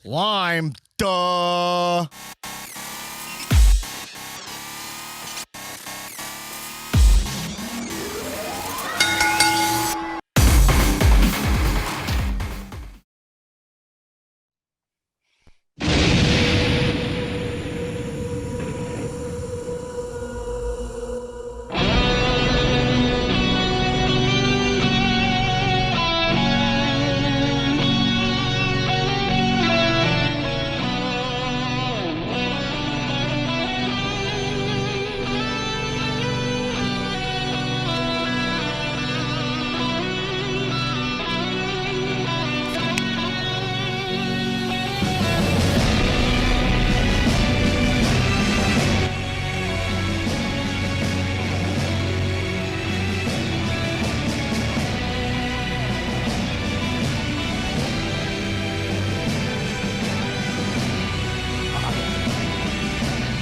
Lime, duh.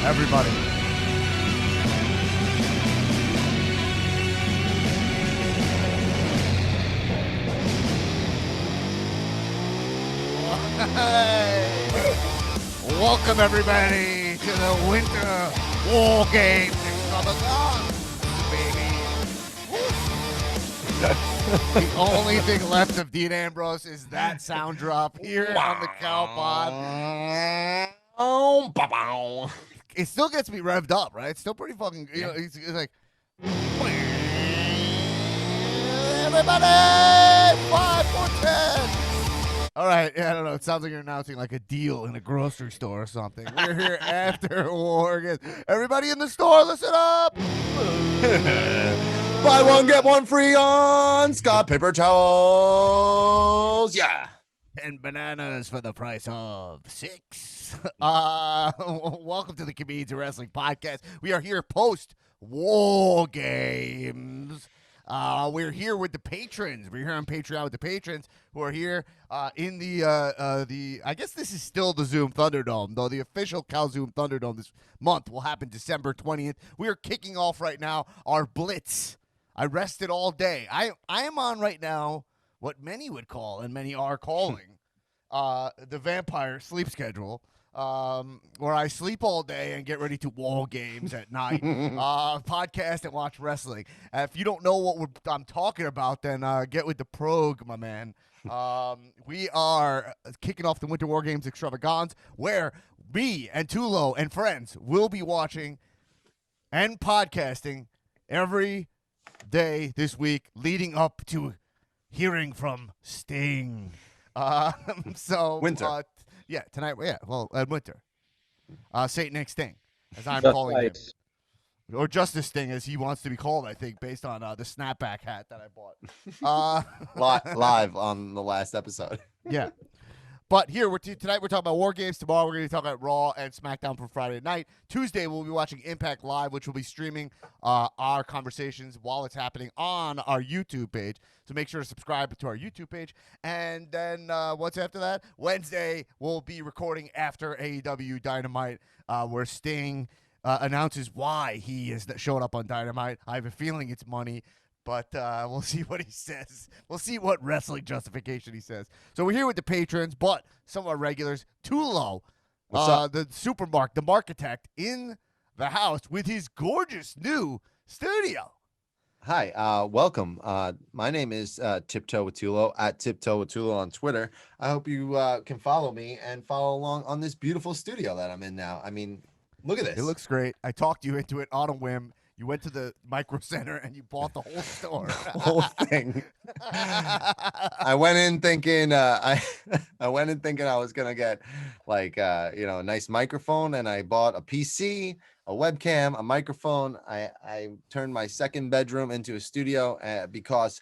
Everybody. Welcome everybody to the Winter War Games extravaganza, baby. The only thing left of Dean Ambrose is that sound drop here on the Cow Pod. It still gets me revved up, right? It's still pretty fucking, you know, it's like, everybody, 5 for 10. All right, yeah, I don't know. It sounds like you're announcing like a deal in a grocery store or something. We're here after war games. Everybody in the store, listen up. Buy one, get one free on Scott paper towels. Yeah. And bananas for the price of 6. Welcome to the Comedians of Wrestling Podcast. We are here post-War Games. We're here with the patrons. We're here on Patreon with the patrons who are here in the I guess this is still the Zoom Thunderdome, though the official Cal Zoom Thunderdome this month will happen December 20th. We are kicking off right now our Blitz. I rested all day. I am on right now what many would call, and many are calling, the vampire sleep schedule, where I sleep all day and get ready to wall games at night, podcast and watch wrestling. If you don't know what I'm talking about, then get with the prog, my man. We are kicking off the Winter War Games extravaganza, where me and Tulo and friends will be watching and podcasting every day this week leading up to hearing from Sting. So Winter. Yeah, tonight. Yeah, well, Winter. Saint Nick Sting, as I'm calling him, or Justice Sting, as he wants to be called. I think based on the snapback hat that I bought. Live on the last episode. Yeah. But here, tonight we're talking about War Games. Tomorrow we're going to talk about Raw and SmackDown for Friday night. Tuesday we'll be watching Impact Live, which will be streaming our conversations while it's happening on our YouTube page. So make sure to subscribe to our YouTube page. And then what's after that? Wednesday we'll be recording after AEW Dynamite, where Sting announces why he is showing up on Dynamite. I have a feeling it's money. But we'll see what he says. We'll see what wrestling justification he says. So we're here with the patrons, but some of our regulars. Tulo, the supermarket, the Marketect, in the house with his gorgeous new studio. Hi, welcome. My name is Tiptoe with Tulo, at Tiptoe with Tulo on Twitter. I hope you can follow me and follow along on this beautiful studio that I'm in now. I mean, look at this. It looks great. I talked you into it on a whim. You went to the Micro Center and you bought the whole store. The whole thing. I went in thinking I was gonna get like a nice microphone, and I bought a PC, a webcam, a microphone. I turned my second bedroom into a studio because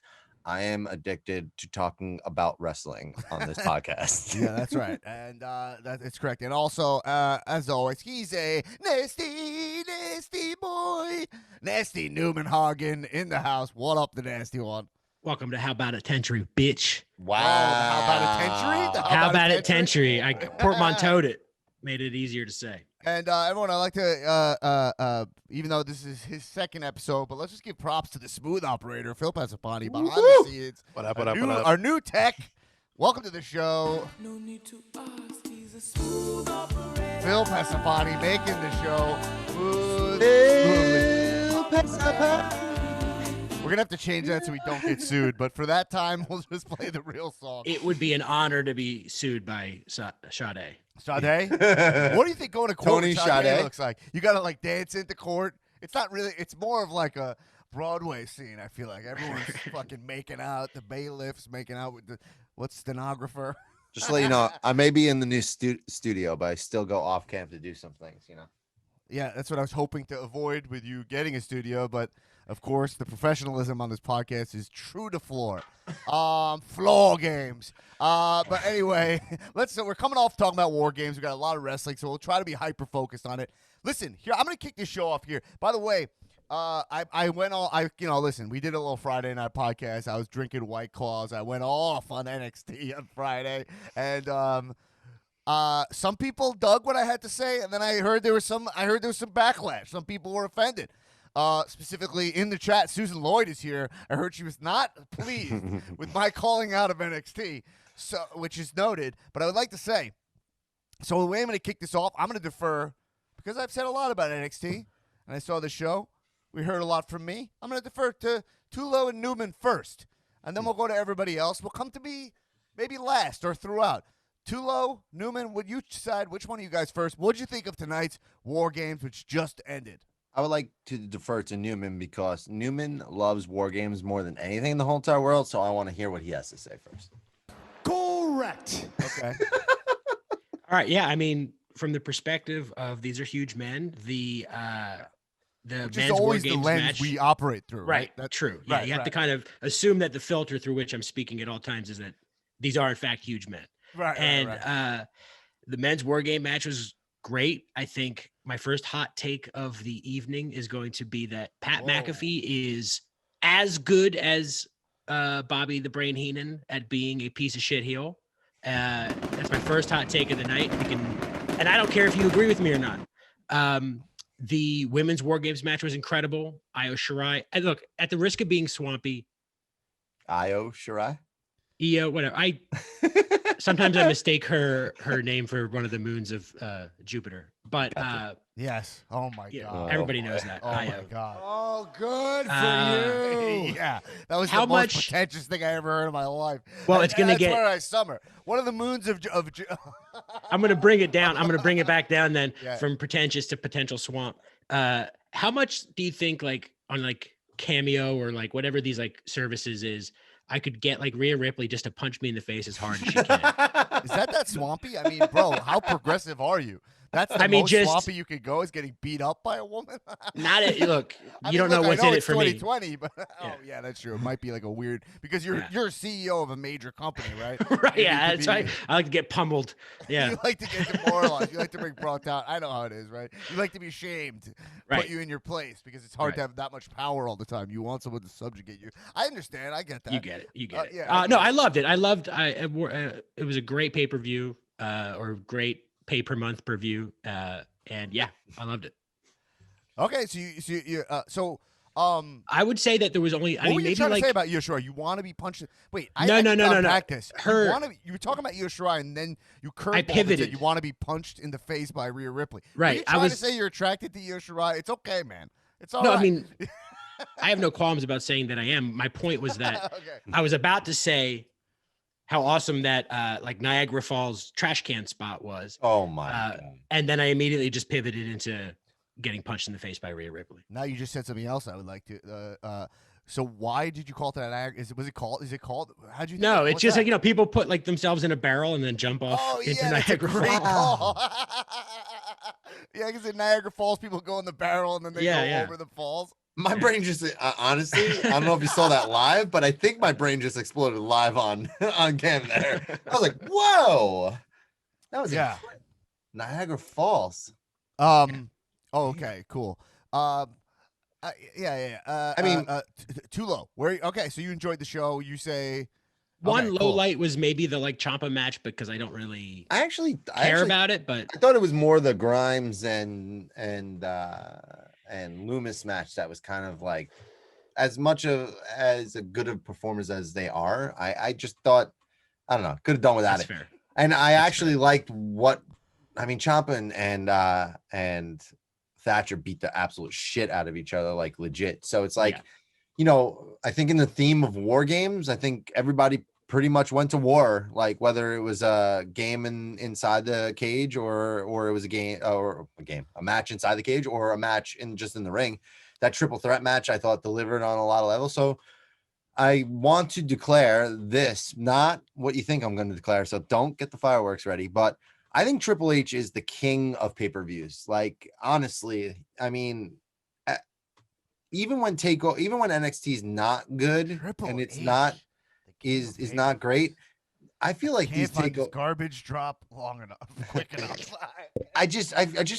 I am addicted to talking about wrestling on this podcast. Yeah, that's right. And that's correct. And also, as always, he's a nasty boy. Nasty Newman Hagen in the house. What up, the nasty one? Welcome to How About It Tentry, bitch. Wow. How about a tentry? How About It Tentry. I portmanteaued it. Made it easier to say. And everyone, I'd like to, even though this is his second episode, but let's just give props to the smooth operator, Phil Pasapani, behind the scenes. What up? Our new tech. Welcome to the show. No need to ask, these Phil Pesapani making the show. We're gonna have to change that so we don't get sued. But for that time, we'll just play the real song. It would be an honor to be sued by Sade. Sade? What do you think going to court Tony with Sade Sade? looks like? You gotta like dance into court. It's not really. It's more of like a Broadway scene. I feel like everyone's fucking making out. The bailiffs making out with the stenographer. Just to let you know, I may be in the new studio, but I still go off cam to do some things, you know. Yeah, that's what I was hoping to avoid with you getting a studio, but of course the professionalism on this podcast is true to floor. Floor games. But anyway, we're coming off talking about war games. We got a lot of wrestling, so we'll try to be hyper focused on it. Listen, here I'm gonna kick this show off here. By the way, listen, we did a little Friday night podcast. I was drinking White Claws. I went off on NXT on Friday, and some people dug what I had to say, and then I heard there was some backlash. Some people were offended. Specifically in the chat, Susan Lloyd is here. I heard she was not pleased with my calling out of NXT, so which is noted. But I would like to say, so the way I'm going to kick this off, I'm going to defer because I've said a lot about NXT, and I saw the show. We heard a lot from me. I'm going to defer to Tulo and Newman first, and then we'll go to everybody else. We'll come to me maybe last or throughout. Tulo, Newman, would you decide which one of you guys first? What did you think of tonight's War Games, which just ended? I would like to defer to Newman because Newman loves war games more than anything in the whole entire world, so I want to hear what he has to say first. Correct. Okay. All right. Yeah. I mean, from the perspective of these are huge men, the Which men's is always war the games lens match, we operate through, right? right? That's True. Yeah. right, You have to right. kind of assume that the filter through which I'm speaking at all times is that these are in fact huge men. Right. And the men's war game match was great. I think my first hot take of the evening is going to be that Pat Whoa. McAfee is as good as Bobby the Brain Heenan at being a piece of shit heel. That's my first hot take of the night. And I don't care if you agree with me or not. The women's war games match was incredible. Io Shirai. And look, at the risk of being swampy, Io Shirai? Io, whatever. Sometimes I mistake her name for one of the moons of Jupiter. But Gotcha. Yes. Oh my yeah, god. everybody knows that. Oh my Io. god. Oh, good for you. Yeah, that was How the most much- pretentious thing I ever heard in my life. Well, And- it's gonna and that's get- where I summer. One of the moons of I'm going to bring it down. I'm going to bring it back down then Yeah. from pretentious to potential swamp. How much do you think like on like Cameo or like whatever these like services is, I could get like Rhea Ripley just to punch me in the face as hard as she can? Is that swampy? I mean, bro, how progressive are you? That's the I mean, most just- swampy you could go is getting beat up by a woman. Not it. Look, I you mean, don't know look, what's I know in it it's for me. 2020, but Yeah. yeah, that's true. It might be like a weird because you're Yeah. a CEO of a major company, right? Right? You Yeah, need to that's right. be- I like to get pummeled. Yeah, You like to get demoralized. You like to bring brought down. I know how it is, right? You like to be shamed, Right. put you in your place because it's hard to Right. have that much power all the time. You want someone to subjugate you. I understand. I get that. you get it. You get it. yeah, I No, get I it. loved it. I loved. It was a great pay per view, or great pay per month per view. And yeah, I loved it. Okay, so I would say that there was only. what I mean, were you maybe trying like to say about Io Shirai? You want to be punched? Wait, No, I no, need no, to no, no. unpack this. Her- You were talking about Io Shirai, and then you curveballed and said pivoted. you want to be punched in the face by Rhea Ripley. Were Right, you I trying was- to say you're attracted to Io Shirai? It's okay, man. It's all no. right. I mean, I have no qualms about saying that I am. My point was that okay. I was about to say how awesome that like Niagara Falls trash can spot was, Oh my Uh, god. and then I immediately just pivoted into getting punched in the face by Rhea Ripley. Now you just said something else. I would like to. So why did you call it that? Is it called? How'd you? No, it's what's just that? like, people put like themselves in a barrel and then jump off Oh into yeah, that's a Niagara great Falls. call. Yeah, because in Niagara Falls, people go in the barrel and then they Yeah, go yeah. over the falls. My Yeah. brain just honestly, I don't know if you saw that live, but I think my brain just exploded live on cam there. I was like, whoa. That was Yeah. Niagara Falls. Oh, okay, cool. Yeah. I mean- too low. Okay, so you enjoyed the show. You say One okay, low cool. light was maybe the like Ciampa match because I don't really I actually care about it, but I thought it was more the Grimes and Loomis match that was kind of like as much of as a good of performers as they are. I just thought I don't know, could have done without that's it. fair. And I That's actually great. liked Ciampa and Thatcher beat the absolute shit out of each other, like legit. So it's like, Yeah. I think in the theme of war games, I think everybody pretty much went to war, like whether it was a game inside the cage or it was a match inside the cage or a match in the ring. That triple threat match I thought delivered on a lot of levels. So I want to declare this, not what you think I'm going to declare. So don't get the fireworks ready, but I think Triple H is the king of pay-per-views. Like, honestly, I mean, even when NXT is not good Triple and it's H, not the king of is not great, I feel like can't these find this takeovers. garbage drop long enough, quick enough. I just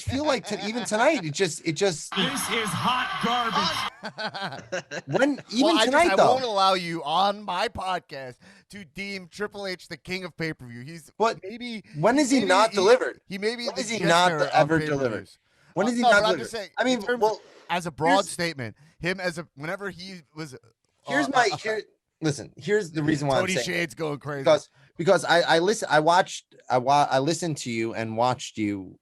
feel like even tonight it just This is hot garbage. when even Well, I tonight won't though. allow you on my podcast to deem Triple H the king of pay-per-view. He's But maybe when is he maybe not delivered? He may be When the is he Jeter not of ever pay-per-views. delivered? When is he No, not but I'm delivered? just saying. I mean, in terms well, as a broad here's- statement, him as a whenever he was. Listen, here's the reason why Tony I'm saying Shade's going crazy. because I listened to you and watched you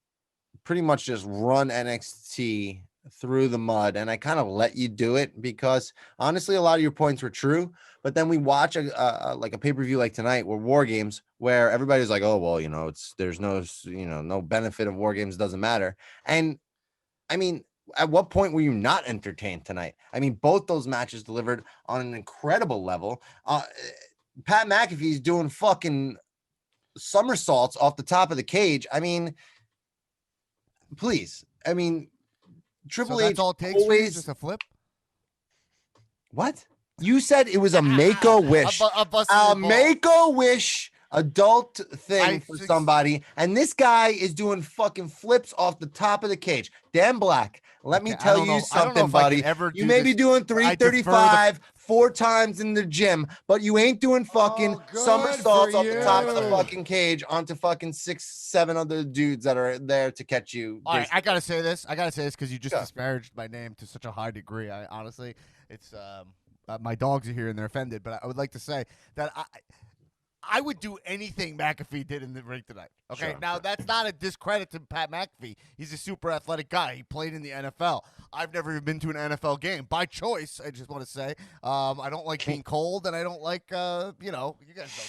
pretty much just run NXT through the mud, and I kind of let you do it because honestly a lot of your points were true, but then we watch a pay-per-view like tonight where War Games, where everybody's like, oh well, there's no benefit of War Games, doesn't matter. And I mean, at what point were you not entertained tonight? I mean, both those matches delivered on an incredible level. Pat McAfee's doing fucking somersaults off the top of the cage. I mean, please. I mean, Triple so that's H all it takes for you, always. just a flip. What? You said it was a make-a-wish. A make-a-wish adult thing for somebody, and this guy is doing fucking flips off the top of the cage. Dan Black, let me tell you something, buddy. You may be doing 335 4 times in the gym, but you ain't doing fucking somersaults off the top of the fucking cage onto fucking 6, 7 other dudes that are there to catch you. All right, I gotta say this because you just disparaged my name to such a high degree. I honestly, it's my dogs are here and they're offended, but I would like to say that I would do anything McAfee did in the ring tonight. Okay, now that's not a discredit to Pat McAfee. He's a super athletic guy. He played in the NFL. I've never even been to an NFL game by choice. I just want to say I don't like being cold, and I don't like you guys know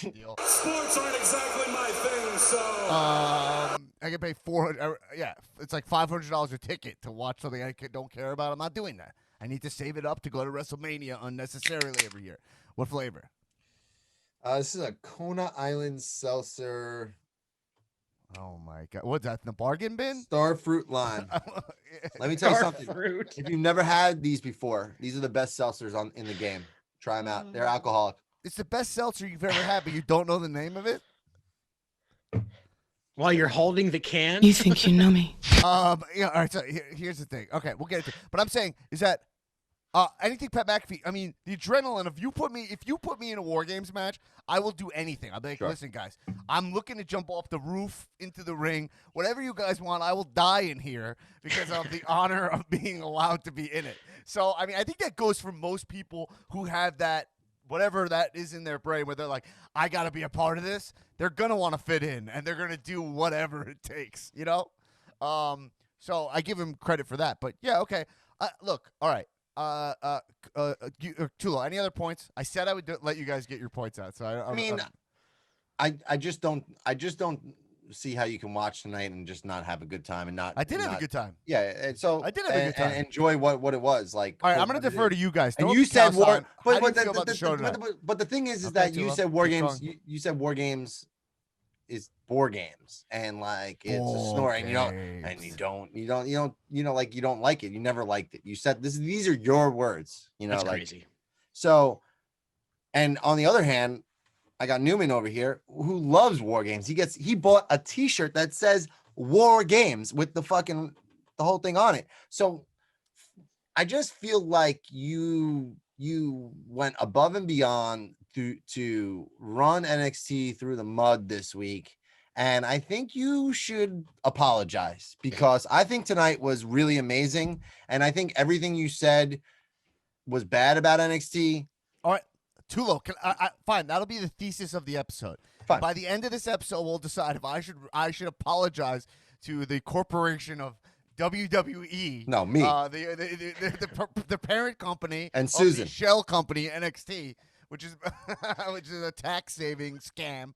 the deal. Sports aren't exactly my thing, so I can pay $400. Yeah, it's like $500 a ticket to watch something I don't care about. I'm not doing that. I need to save it up to go to WrestleMania unnecessarily every year. What flavor? This is a Kona Island seltzer. Oh my god, what's that? The bargain bin? Starfruit lime. Let me tell you something. Fruit. If you've never had these before, these are the best seltzers in the game. Try them out. They're alcoholic. It's the best seltzer you've ever had, but you don't know the name of it. While you're holding the can. You think you know me? Yeah. All right. So here's the thing. Okay, we'll get into it. But I'm saying is that anything Pat McAfee. I mean, the adrenaline. If you put me in a War Games match, I will do anything. I'll be like, listen, guys, I'm looking to jump off the roof into the ring. Whatever you guys want, I will die in here because of the honor of being allowed to be in it. So, I mean, I think that goes for most people who have that, whatever that is in their brain, where they're like, I got to be a part of this. They're going to want to fit in, and they're going to do whatever it takes, So I give him credit for that. But, yeah, okay. Look, all right. Tulo, any other points? I said I would let you guys get your points out. So I just don't see how you can watch tonight and just not have a good time and not. I did have a good time. Yeah, and so I did have a good time. and enjoy what it was like. All right, I'm going to defer to you guys. And you said war, but the thing is that you said War Games. You said War Games is War Games, and like it's a snoring. You don't like it. You never liked it. You said this. These are your words. That's crazy. So, and on the other hand, I got Newman over here who loves War Games. He bought a T-shirt that says War Games with the whole thing on it. So I just feel like you went above and beyond to run NXT through the mud this week. And I think you should apologize because I think tonight was really amazing. And I think everything you said was bad about NXT. All right. Tulo, fine. That'll be the thesis of the episode. Fine. By the end of this episode, we'll decide if I should apologize to the corporation of WWE. No, me. The parent company And of Susan. the shell company NXT, which is a tax saving scam.